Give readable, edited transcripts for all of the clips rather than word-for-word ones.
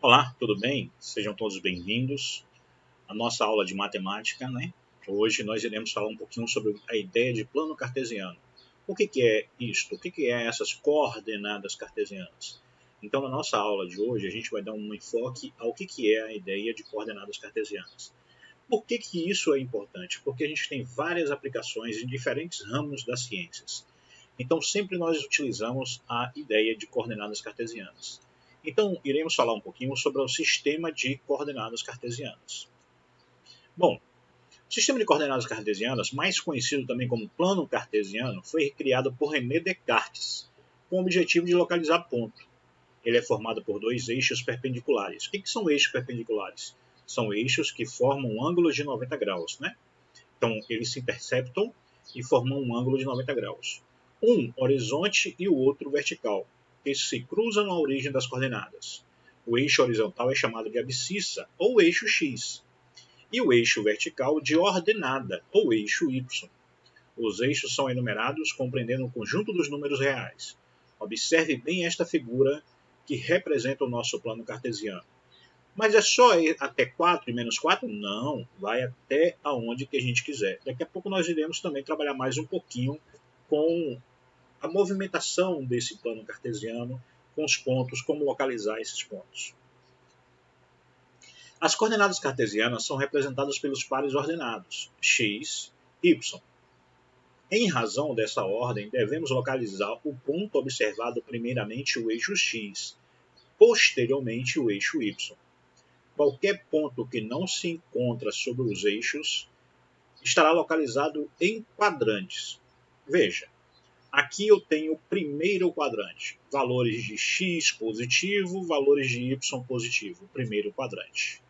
Olá, tudo bem? Sejam todos bem-vindos à nossa aula de matemática, né? Hoje nós iremos falar um pouquinho sobre a ideia de plano cartesiano. O que é isto? O que é essas coordenadas cartesianas? Então, na nossa aula de hoje, a gente vai dar um enfoque ao que é a ideia de coordenadas cartesianas. Por que isso é importante? Porque a gente tem várias aplicações em diferentes ramos das ciências. Então, sempre nós utilizamos a ideia de coordenadas cartesianas. Então, iremos falar um pouquinho sobre o sistema de coordenadas cartesianas. Bom, o sistema de coordenadas cartesianas, mais conhecido também como plano cartesiano, foi criado por René Descartes, com o objetivo de localizar ponto. Ele é formado por dois eixos perpendiculares. O que são eixos perpendiculares? São eixos que formam ângulos de 90 graus, né? Então, eles se interceptam e formam um ângulo de 90 graus. Um horizonte e o outro vertical, que se cruzam na origem das coordenadas. O eixo horizontal é chamado de abscissa, ou eixo x, e o eixo vertical de ordenada, ou eixo y. Os eixos são enumerados compreendendo o conjunto dos números reais. Observe bem esta figura que representa o nosso plano cartesiano. Mas é só ir até 4 e menos 4? Não, vai até aonde que a gente quiser. Daqui a pouco nós iremos também trabalhar mais um pouquinho com a movimentação desse plano cartesiano, com os pontos, como localizar esses pontos. As coordenadas cartesianas são representadas pelos pares ordenados, x, y. Em razão dessa ordem, devemos localizar o ponto observado primeiramente o eixo x, posteriormente o eixo y. Qualquer ponto que não se encontra sobre os eixos estará localizado em quadrantes. Veja, aqui eu tenho o primeiro quadrante, valores de x positivo, valores de y positivo, primeiro quadrante.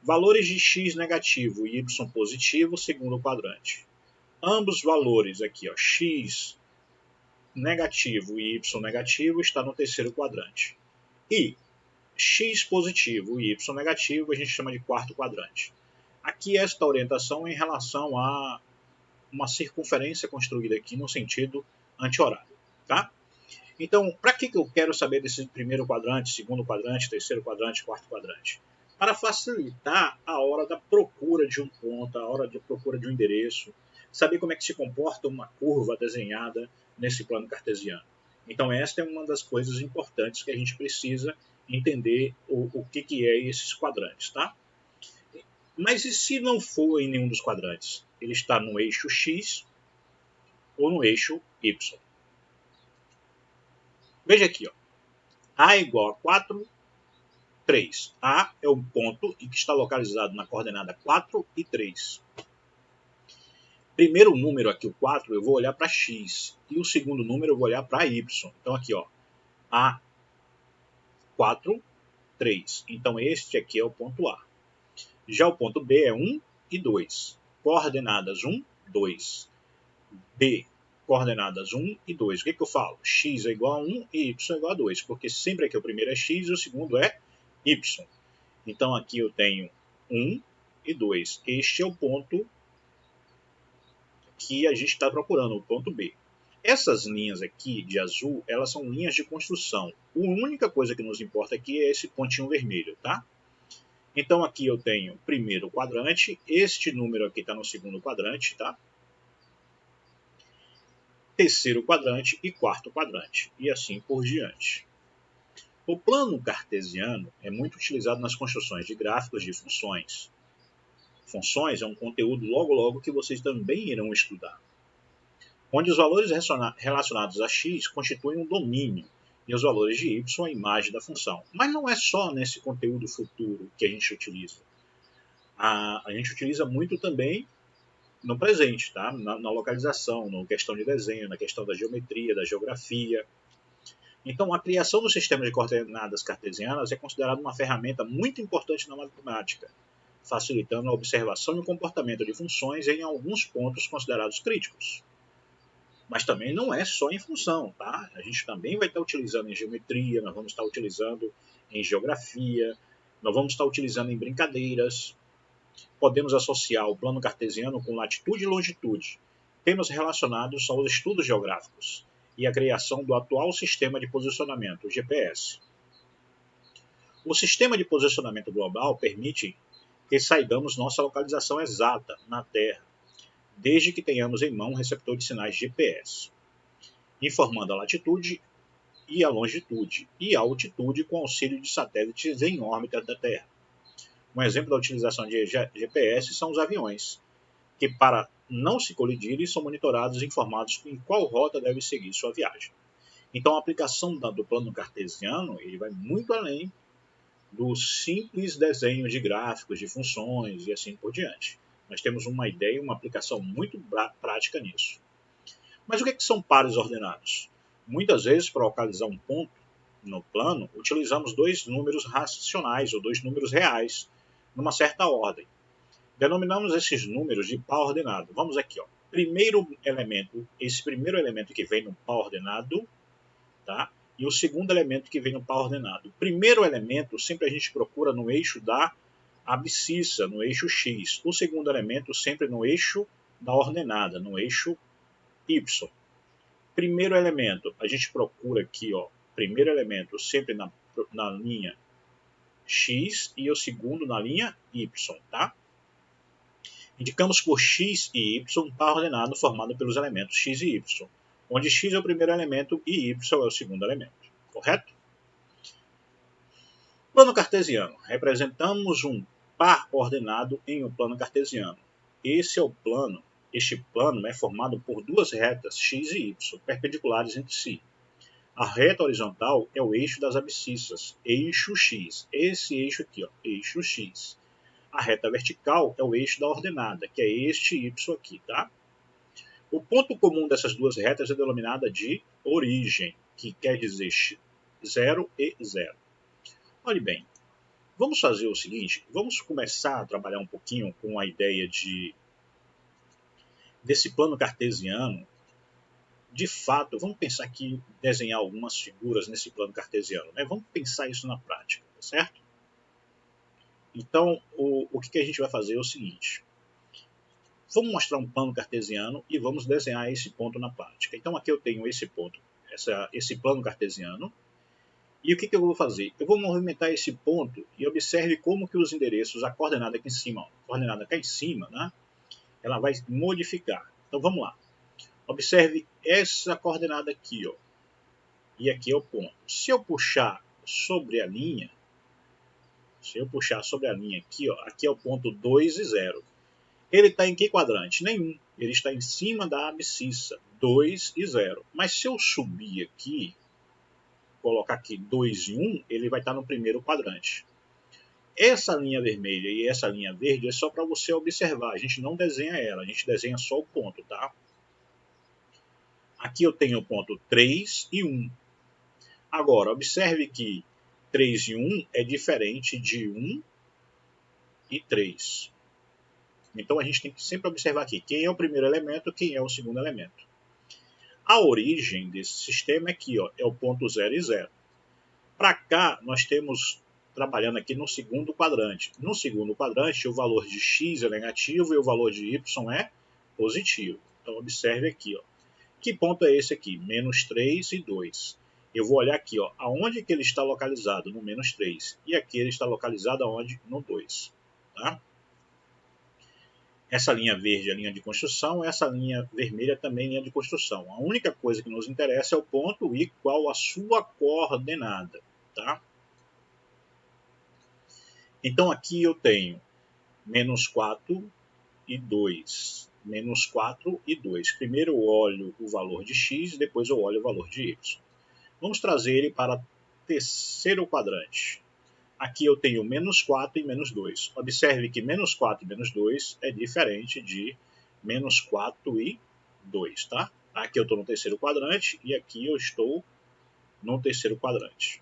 Valores de x negativo e y positivo, segundo quadrante. Ambos valores aqui, ó, x negativo e y negativo, está no terceiro quadrante. E x positivo e y negativo a gente chama de quarto quadrante. Aqui esta orientação é em relação a uma circunferência construída aqui no sentido anti-horário, tá? Então, para que eu quero saber desse primeiro quadrante, segundo quadrante, terceiro quadrante, quarto quadrante? Para facilitar a hora da procura de um ponto, a hora de procura de um endereço, saber como é que se comporta uma curva desenhada nesse plano cartesiano. Então, esta é uma das coisas importantes que a gente precisa entender o que é esses quadrantes, tá? Mas e se não for em nenhum dos quadrantes? Ele está no eixo x ou no eixo y. Veja aqui, ó. A igual a 4, 3. A é o ponto que está localizado na coordenada 4 e 3. Primeiro número aqui, o 4, eu vou olhar para x. E o segundo número eu vou olhar para y. Então aqui, ó. A 4, 3. Então este aqui é o ponto A. Já o ponto B é 1 e 2. Coordenadas 1, 2. B, coordenadas 1 e 2. O que eu falo? X é igual a 1 e y é igual a 2. Porque sempre aqui o primeiro é x e o segundo é y. Então aqui eu tenho 1 e 2. Este é o ponto que a gente está procurando, o ponto B. Essas linhas aqui de azul, elas são linhas de construção. A única coisa que nos importa aqui é esse pontinho vermelho, tá? Então aqui eu tenho primeiro quadrante, este número aqui está no segundo quadrante, tá? Terceiro quadrante e quarto quadrante, e assim por diante. O plano cartesiano é muito utilizado nas construções de gráficos de funções. Funções é um conteúdo logo que vocês também irão estudar, onde os valores relacionados a x constituem um domínio e os valores de y a imagem da função. Mas não é só nesse conteúdo futuro que a gente utiliza. A gente utiliza muito também no presente, tá? na localização, na questão de desenho, na questão da geometria, da geografia. Então, a criação do sistema de coordenadas cartesianas é considerada uma ferramenta muito importante na matemática, facilitando a observação e o comportamento de funções em alguns pontos considerados críticos. Mas também não é só em função, tá? A gente também vai estar utilizando em geometria, nós vamos estar utilizando em geografia, nós vamos estar utilizando em brincadeiras. Podemos associar o plano cartesiano com latitude e longitude, temas relacionados aos estudos geográficos e a criação do atual sistema de posicionamento, o GPS. O sistema de posicionamento global permite que saibamos nossa localização exata na Terra, desde que tenhamos em mão um receptor de sinais GPS, informando a latitude e a longitude e a altitude com auxílio de satélites em órbita da Terra. Um exemplo da utilização de GPS são os aviões, que para não se colidirem são monitorados e informados em qual rota deve seguir sua viagem. Então a aplicação do plano cartesiano ele vai muito além do simples desenho de gráficos, de funções e assim por diante. Nós temos uma ideia, uma aplicação muito prática nisso. Mas o que são pares ordenados? Muitas vezes, para localizar um ponto no plano, utilizamos dois números racionais ou dois números reais, numa certa ordem. Denominamos esses números de par ordenado. Vamos aqui, ó. Primeiro elemento, esse primeiro elemento que vem no par ordenado, tá? E o segundo elemento que vem no par ordenado. O primeiro elemento sempre a gente procura no eixo da abscissa, no eixo X. O segundo elemento sempre no eixo da ordenada, no eixo Y. Primeiro elemento, a gente procura aqui, ó, primeiro elemento sempre na linha X e o segundo na linha Y, tá? Indicamos por X e Y um par ordenado formado pelos elementos X e Y, onde X é o primeiro elemento e Y é o segundo elemento, correto? Plano cartesiano. Representamos um par ordenado em um plano cartesiano. Este plano é formado por duas retas X e Y, perpendiculares entre si. A reta horizontal é o eixo das abscissas, eixo X. Esse eixo aqui, ó, eixo X. A reta vertical é o eixo da ordenada, que é este Y aqui, tá? O ponto comum dessas duas retas é denominada de origem, que quer dizer 0 e 0. Olhe bem, vamos fazer o seguinte, vamos começar a trabalhar um pouquinho com a ideia desse plano cartesiano. De fato, vamos pensar aqui, desenhar algumas figuras nesse plano cartesiano, né? Vamos pensar isso na prática, tá certo? Então, o que a gente vai fazer é o seguinte. Vamos mostrar um plano cartesiano e vamos desenhar esse ponto na prática. Então aqui eu tenho esse ponto, esse plano cartesiano. E o que eu vou fazer? Eu vou movimentar esse ponto e observe como que os endereços, a coordenada aqui em cima, a coordenada cá em cima, né, ela vai modificar. Então vamos lá. Observe essa coordenada aqui, ó, e aqui é o ponto. Se eu puxar sobre a linha, aqui, ó, aqui é o ponto 2 e 0. Ele está em que quadrante? Nenhum. Ele está em cima da abscissa, 2 e 0. Mas se eu subir aqui, colocar aqui 2 e 1, ele vai estar no primeiro quadrante. Essa linha vermelha e essa linha verde é só para você observar. A gente não desenha ela, a gente desenha só o ponto, tá? Aqui eu tenho o ponto 3 e 1. Agora, observe que 3 e 1 é diferente de 1 e 3. Então a gente tem que sempre observar aqui quem é o primeiro elemento, quem é o segundo elemento. A origem desse sistema é aqui, ó, é o ponto 0 e 0. Para cá, nós temos, trabalhando aqui no segundo quadrante. No segundo quadrante, o valor de x é negativo e o valor de y é positivo. Então observe aqui, ó. Que ponto é esse aqui? Menos 3 e 2. Eu vou olhar aqui, ó, aonde que ele está localizado? No menos 3. E aqui ele está localizado aonde? No 2. Tá? Essa linha verde é a linha de construção, essa linha vermelha também é linha de construção. A única coisa que nos interessa é o ponto e qual a sua coordenada. Tá? Então aqui eu tenho menos 4 e 2. Menos 4 e 2. Primeiro eu olho o valor de x, depois eu olho o valor de y. Vamos trazer ele para o terceiro quadrante. Aqui eu tenho menos 4 e menos 2. Observe que menos 4 e menos 2 é diferente de menos 4 e 2. Tá? Aqui eu estou no terceiro quadrante e aqui eu estou no terceiro quadrante.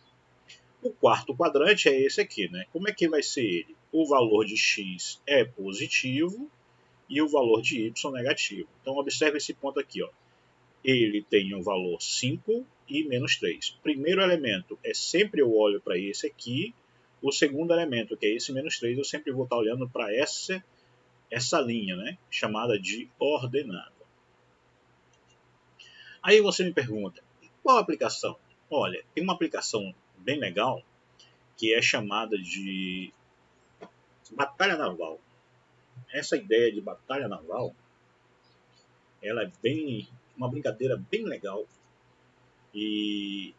O quarto quadrante é esse aqui, né? Como é que vai ser ele? O valor de x é positivo e o valor de y negativo. Então observe esse ponto aqui, ó. Ele tem o valor 5 e menos 3. Primeiro elemento é sempre eu olho para esse aqui. O segundo elemento, que é esse menos 3, eu sempre vou estar olhando para essa linha, né? Chamada de ordenada. Aí você me pergunta, qual a aplicação? Olha, tem uma aplicação bem legal, que é chamada de batalha naval. Essa ideia de batalha naval, ela é uma brincadeira bem legal e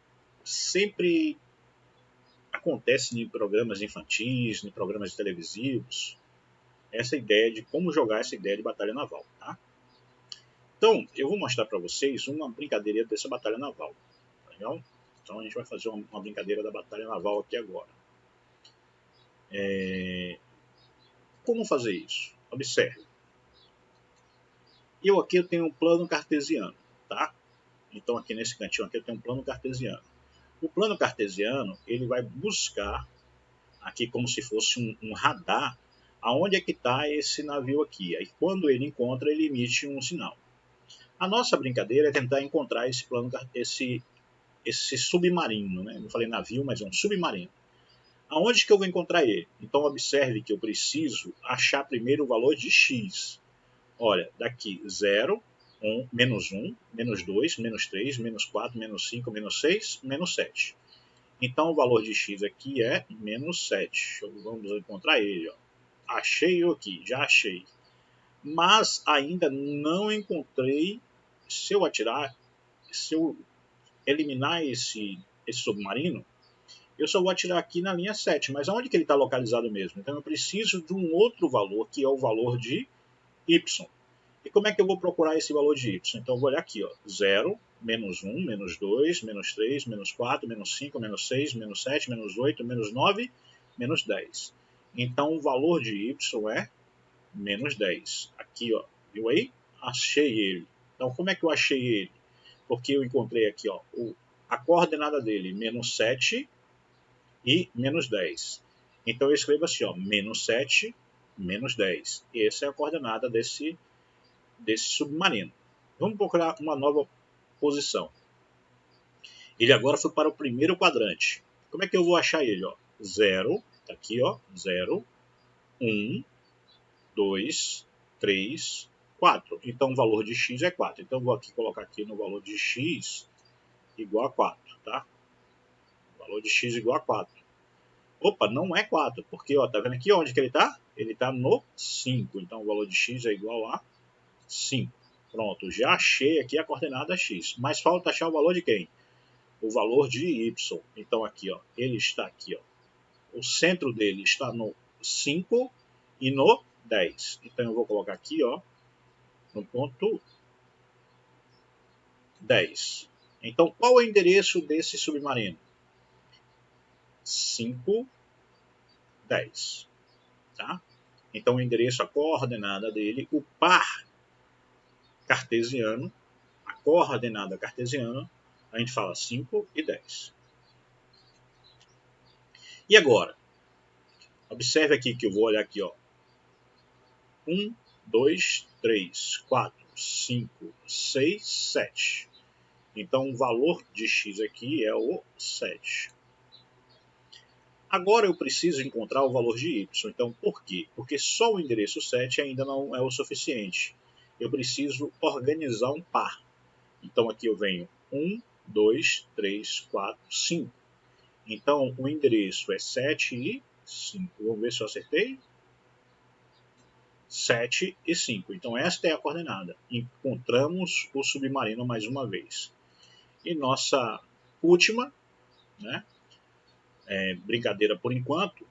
sempre acontece em programas infantis, em programas televisivos, essa ideia de como jogar essa ideia de batalha naval, tá? Então, eu vou mostrar para vocês uma brincadeira dessa batalha naval, tá legal? Então a gente vai fazer uma brincadeira da batalha naval aqui agora. Como fazer isso? Observe. Eu tenho um plano cartesiano, tá? Então aqui nesse cantinho aqui eu tenho um plano cartesiano. O plano cartesiano, ele vai buscar aqui como se fosse um radar, aonde é que está esse navio aqui. Aí quando ele encontra, ele emite um sinal. A nossa brincadeira é tentar encontrar esse submarino, né? Não falei navio, mas é um submarino. Aonde que eu vou encontrar ele? Então observe que eu preciso achar primeiro o valor de x. Olha, daqui 0, 1, menos 1, menos 2, menos 3, menos 4, menos 5, menos 6, menos 7. Então o valor de x aqui é menos 7. Vamos encontrar ele. Ó. Achei eu aqui, já achei. Mas ainda não encontrei. Se eu eliminar esse submarino, eu só vou atirar aqui na linha 7. Mas onde que ele está localizado mesmo? Então eu preciso de um outro valor, que é o valor de y. E como é que eu vou procurar esse valor de y? Então eu vou olhar aqui, ó, 0, menos 1, menos 2, menos 3, menos 4, menos 5, menos 6, menos 7, menos 8, menos 9, menos 10. Então o valor de y é menos 10. Aqui, ó, viu aí? Achei ele. Então como é que eu achei ele? Porque eu encontrei aqui, ó, a coordenada dele, menos 7 e menos 10. Então eu escrevo assim, ó, menos 7, menos 10. Essa é a coordenada desse submarino. Vamos procurar uma nova posição. Ele agora foi para o primeiro quadrante. Como é que eu vou achar ele? 0, tá aqui, ó, 0, 1, 2, 3, 4. Então o valor de x é 4. Então eu vou aqui colocar aqui no valor de x igual a 4, tá? O valor de x igual a 4. Opa, não é 4, porque, ó, tá vendo aqui onde que ele está? Ele está no 5. Então o valor de x é igual a 5. Pronto, já achei aqui a coordenada x. Mas falta achar o valor de quem? O valor de y. Então aqui, ó, ele está aqui, ó. O centro dele está no 5 e no 10. Então eu vou colocar aqui, ó, no ponto 10. Então qual é o endereço desse submarino? 5, 10. Tá? Então o endereço, a coordenada dele, o par cartesiano, a coordenada cartesiana, a gente fala 5 e 10. E agora? Observe aqui que eu vou olhar aqui, ó. 1, 2, 3, 4, 5, 6, 7. Então o valor de x aqui é o 7. Agora eu preciso encontrar o valor de y. Então por quê? Porque só o endereço 7 ainda não é o suficiente. Eu preciso organizar um par. Então aqui eu venho 1, 2, 3, 4, 5. Então o endereço é 7 e 5. Vamos ver se eu acertei. 7 e 5. Então esta é a coordenada. Encontramos o submarino mais uma vez. E nossa última, né, brincadeira por enquanto,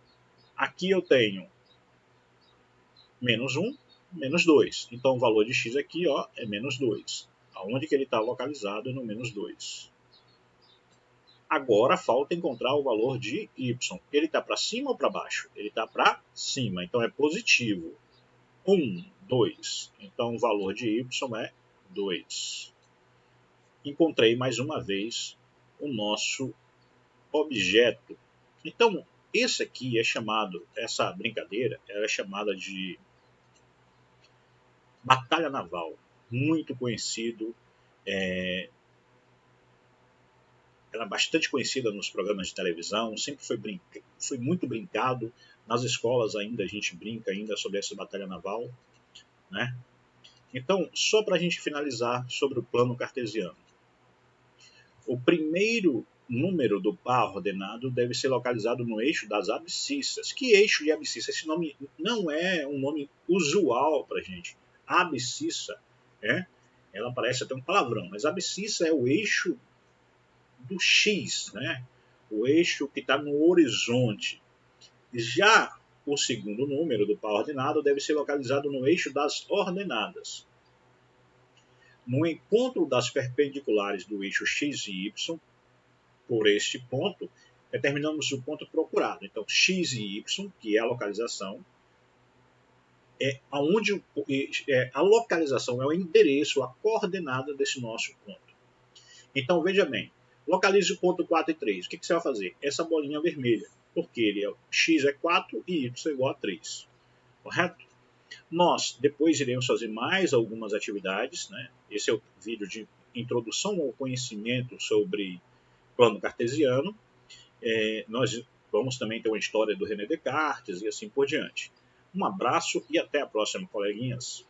aqui eu tenho menos 1, menos 2. Então o valor de x aqui, ó, é menos 2. Aonde que ele está localizado é no menos 2. Agora falta encontrar o valor de y. Ele está para cima ou para baixo? Ele está para cima, então é positivo. 1, 2. Então o valor de y é 2. Encontrei mais uma vez o nosso objeto. Então, esse aqui é chamado, essa brincadeira, ela é chamada de batalha naval. Muito conhecido, ela é bastante conhecida nos programas de televisão, sempre foi muito brincado. Nas escolas ainda a gente brinca ainda sobre essa batalha naval, né? Então, só para a gente finalizar sobre o plano cartesiano. O primeiro número do par ordenado deve ser localizado no eixo das abscissas. Que eixo de abscissa? Esse nome não é um nome usual para a gente. Abscissa, ela parece até um palavrão, mas abscissa é o eixo do X, né? O eixo que está no horizonte. Já o segundo número do par ordenado deve ser localizado no eixo das ordenadas. No encontro das perpendiculares do eixo x e y, por este ponto, determinamos o ponto procurado. Então, x e y, que é a localização, a localização é o endereço, a coordenada desse nosso ponto. Então, veja bem, localize o ponto 4 e 3. O que você vai fazer? Essa bolinha vermelha, porque x é 4 e y é igual a 3. Correto? Nós depois iremos fazer mais algumas atividades, né? Esse é o vídeo de introdução ao conhecimento sobre plano cartesiano. Nós vamos também ter uma história do René Descartes e assim por diante. Um abraço e até a próxima, coleguinhas.